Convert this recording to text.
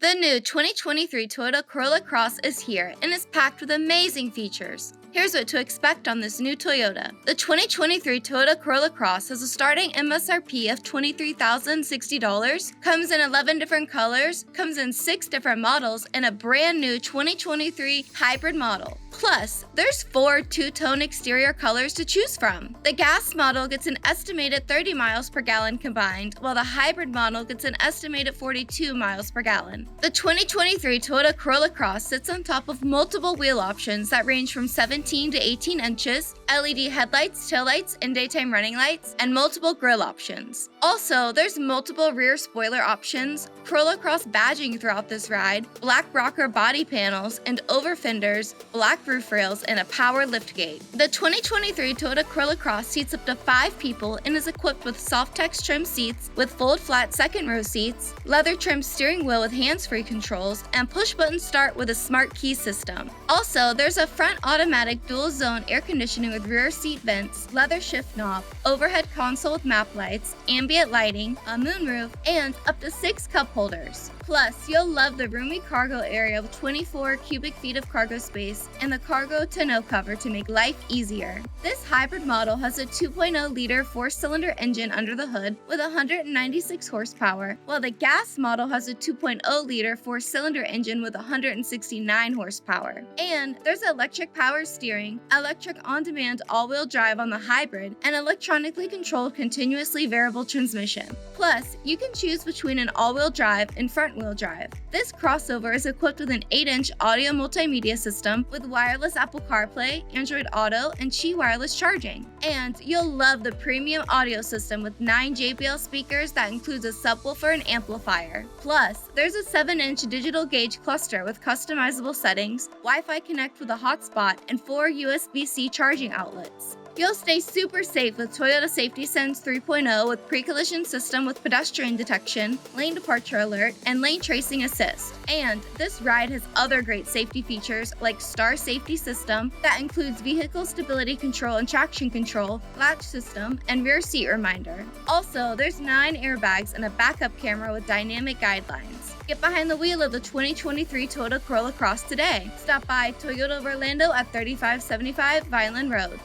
The new 2023 Toyota Corolla Cross is here and is packed with amazing features. Here's what to expect on this new Toyota. The 2023 Toyota Corolla Cross has a starting MSRP of $23,060, comes in 11 different colors, comes in 6 different models, and a brand new 2023 hybrid model. Plus, there's 4 two-tone exterior colors to choose from. The gas model gets an estimated 30 miles per gallon combined, while the hybrid model gets an estimated 42 miles per gallon. The 2023 Toyota Corolla Cross sits on top of multiple wheel options that range from 17 to 18 inches, LED headlights, taillights, and daytime running lights, and multiple grille options. Also, there's multiple rear spoiler options, Corolla Cross badging throughout this ride, black rocker body panels, and over fenders, black roof rails, and a power liftgate. The 2023 Toyota Corolla Cross seats up to 5 people and is equipped with Softex trim seats with fold flat second row seats, leather trim steering wheel with hands-free controls, and push-button start with a smart key system. Also, there's a front automatic dual-zone air conditioning with rear seat vents, leather shift knob, overhead console with map lights, ambient lighting, a moonroof, and up to 6 cup holders. Plus, you'll love the roomy cargo area with 24 cubic feet of cargo space and the cargo tonneau cover to make life easier. This hybrid model has a 2.0-liter 4-cylinder engine under the hood with 196 horsepower, while the gas model has a 2.0-liter 4-cylinder engine with 169 horsepower. And there's electric power steering, electric on-demand all-wheel drive on the hybrid, and electronically controlled continuously variable transmission. Plus, you can choose between an all-wheel drive and front-wheel drive. This crossover is equipped with an 8-inch audio multimedia system with wireless Apple CarPlay, Android Auto, and Qi wireless charging. And you'll love the premium audio system with 9 JBL speakers that includes a subwoofer and amplifier. Plus, there's a 7-inch digital gauge cluster with customizable settings, Wi-Fi Connect with a hotspot, and 4 USB-C charging outlets. You'll stay super safe with Toyota Safety Sense 3.0 with pre-collision system with pedestrian detection, lane departure alert, and lane tracing assist. And this ride has other great safety features like Star Safety System that includes vehicle stability control and traction control, latch system, and rear seat reminder. Also, there's 9 airbags and a backup camera with dynamic guidelines. Get behind the wheel of the 2023 Toyota Corolla Cross today. Stop by Toyota of Orlando at 3575 Vineland Road.